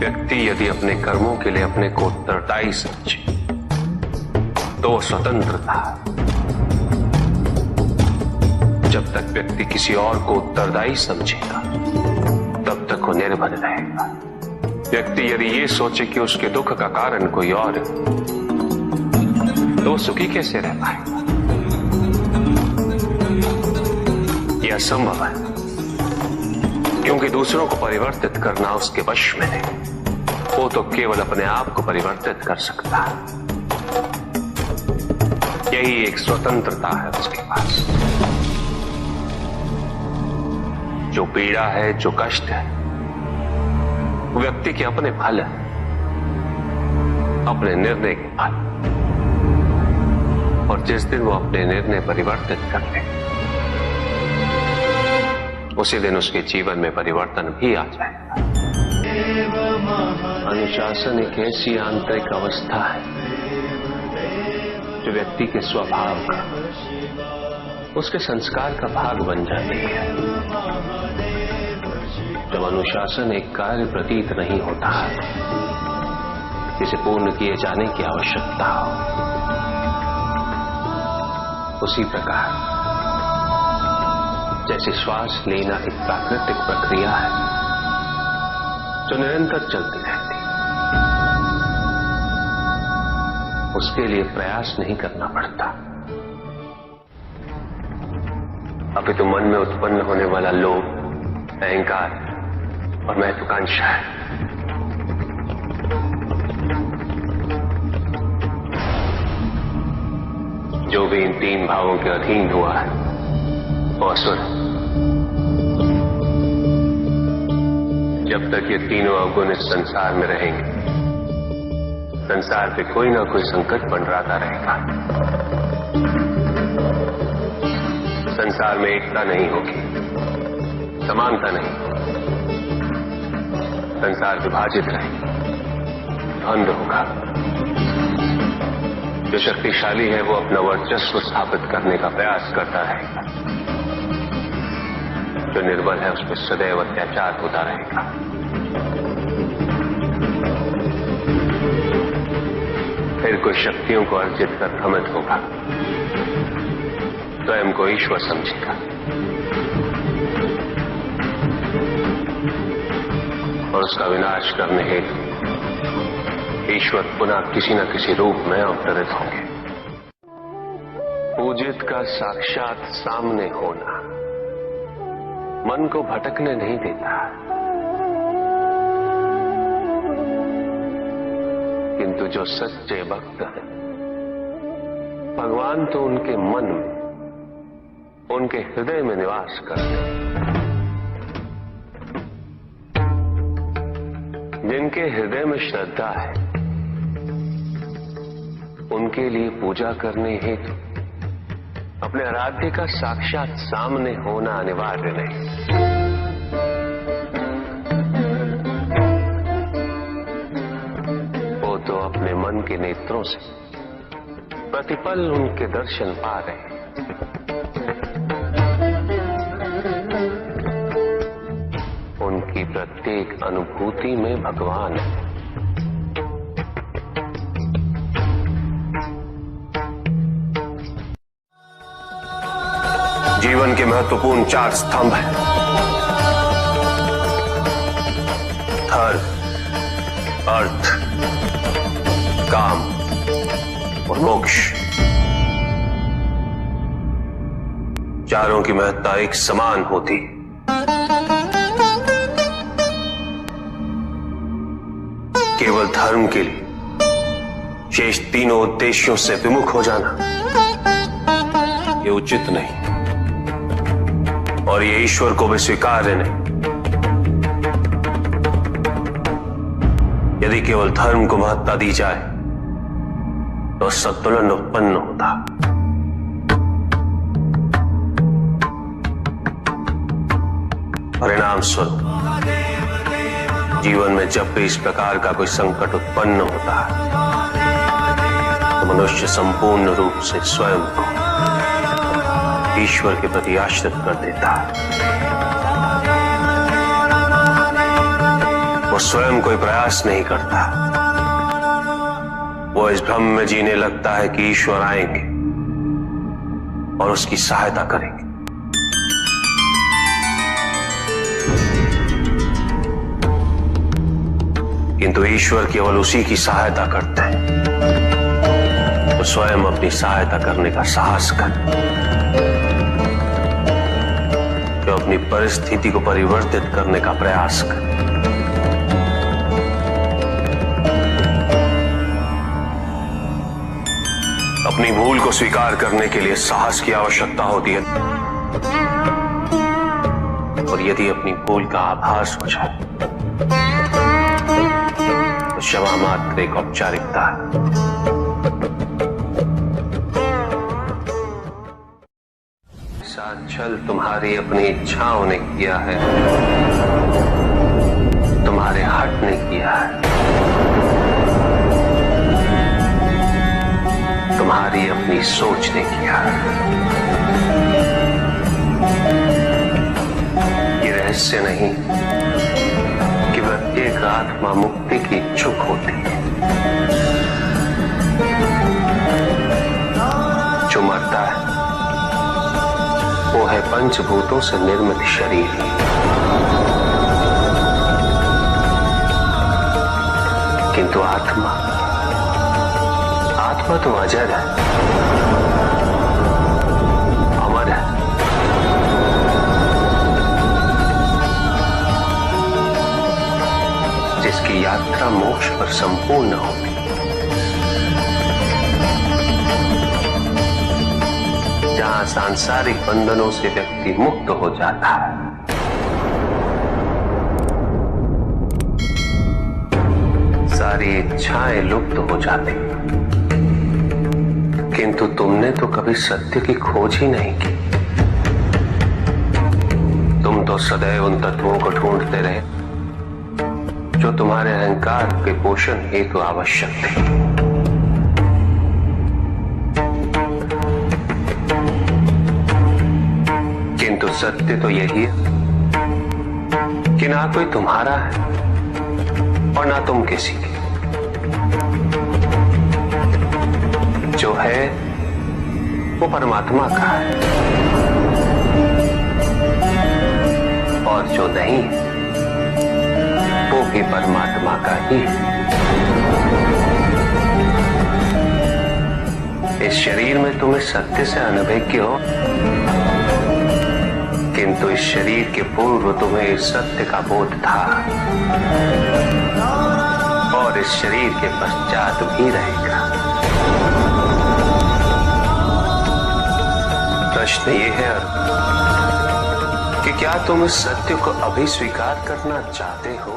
व्यक्ति यदि अपने कर्मों के लिए अपने को उत्तरदायी समझे तो वो स्वतंत्रता। जब तक व्यक्ति किसी और को उत्तरदायी समझेगा तब तक वो निर्भर रहेगा। व्यक्ति यदि ये सोचे कि उसके दुख का कारण कोई और है तो सुखी कैसे रह पाएगा? यह असंभव है, क्योंकि दूसरों को परिवर्तित करना उसके वश में नहीं। वो तो केवल अपने आप को परिवर्तित कर सकता है। यही एक स्वतंत्रता है उसके पास। जो पीड़ा है, जो कष्ट है, वो व्यक्ति के अपने फल है, अपने निर्णय के फल। और जिस दिन वो अपने निर्णय परिवर्तित कर ले उसी दिन उसके जीवन में परिवर्तन भी आ जाएगा। अनुशासन एक ऐसी आंतरिक अवस्था है जो व्यक्ति के स्वभाव का, उसके संस्कार का भाग बन जाती है। जब अनुशासन एक कार्य प्रतीत नहीं होता जिसे पूर्ण किए जाने की आवश्यकता हो, उसी प्रकार जैसे श्वास लेना एक प्राकृतिक प्रक्रिया है जो निरंतर चलती रहती है, उसके लिए प्रयास नहीं करना पड़ता। अभी तो मन में उत्पन्न होने वाला लोभ, अहंकार और महत्वाकांक्षा है। जो भी इन तीन भावों के अधीन हुआ है वो असुर। जब तक ये तीनों अवगुण इस संसार में रहेंगे, संसार पे कोई ना कोई संकट मंडराता रहेगा। संसार में एकता नहीं होगी, समानता नहीं, संसार विभाजित रहेगा, द्वंद्व होगा। जो शक्तिशाली है वो अपना वर्चस्व स्थापित करने का प्रयास करता रहेगा, जो निर्बल है उस पर सदैव अत्याचार होता रहेगा। फिर कोई शक्तियों को अर्जित कर भ्रमित होगा, स्वयं को ईश्वर समझेगा और उसका विनाश करने हेतु ईश्वर पुनः किसी न किसी रूप में अवतरित होंगे। पूजित का साक्षात सामने होना मन को भटकने नहीं देता, किंतु जो सच्चे भक्त हैं, भगवान तो उनके मन में, उनके हृदय में निवास करते हैं। जिनके हृदय में श्रद्धा है उनके लिए पूजा करने हेतु अपने आराध्य का साक्षात सामने होना अनिवार्य नहीं। वो तो अपने मन के नेत्रों से प्रतिपल उनके दर्शन पा रहे हैं। उनकी प्रत्येक अनुभूति में भगवान है। जीवन के महत्वपूर्ण 4 स्तंभ हैं: धर्म, अर्थ, काम और मोक्ष। चारों की महत्ता एक समान होती है। केवल धर्म के लिए शेष तीनों उद्देश्यों से विमुख हो जाना ये उचित नहीं और ये ईश्वर को भी स्वीकार्य नहीं। यदि केवल धर्म को महत्ता दी जाए तो संतुलन उत्पन्न होता। परिणाम स्वरूप जीवन में जब भी इस प्रकार का कोई संकट उत्पन्न होता है तो मनुष्य संपूर्ण रूप से स्वयं को ईश्वर के प्रति आश्रित कर देता है। वो स्वयं कोई प्रयास नहीं करता। वो इस भ्रम में जीने लगता है कि ईश्वर आएंगे और उसकी सहायता करेंगे। किंतु ईश्वर केवल उसी की सहायता करते हैं तो स्वयं अपनी सहायता करने का साहस करे, जो अपनी परिस्थिति को परिवर्तित करने का प्रयास करे। अपनी भूल को स्वीकार करने के लिए साहस की आवश्यकता होती है, और यदि अपनी भूल का आभास हो जाए तो क्षमा मात्र एक औपचारिकता है। छल तुम्हारी अपनी इच्छाओं ने किया है, तुम्हारे हट ने किया है, तुम्हारी अपनी सोच ने किया है। ये रहस्य नहीं कि प्रत्येक आत्मा मुक्ति की इच्छुक होती है। जो मरता है वो है पंचभूतों से निर्मित शरीर। किंतु आत्मा तो अजर है, अमर है। जिसकी यात्रा मोक्ष पर संपूर्ण होती। जहां सांसारिक बंधनों से व्यक्ति मुक्त हो जाता है, सारी इच्छाएं लुप्त हो जाती। किंतु तुमने तो कभी सत्य की खोज ही नहीं की। तुम तो सदैव उन तत्वों को ढूंढते रहे जो तुम्हारे अहंकार के पोषण हेतु आवश्यक थे। किंतु सत्य तो यही है कि ना कोई तुम्हारा है और ना तुम किसी के। जो है वो परमात्मा का है, और जो नहीं वो भी परमात्मा का ही है। इस शरीर में तुम्हें सत्य से अनभिज्ञ हो, किंतु इस शरीर के पूर्व तुम्हें इस सत्य का बोध था, और इस शरीर के पश्चात भी रहेगा। प्रश्न ये है कि क्या तुम इस सत्य को अभी स्वीकार करना चाहते हो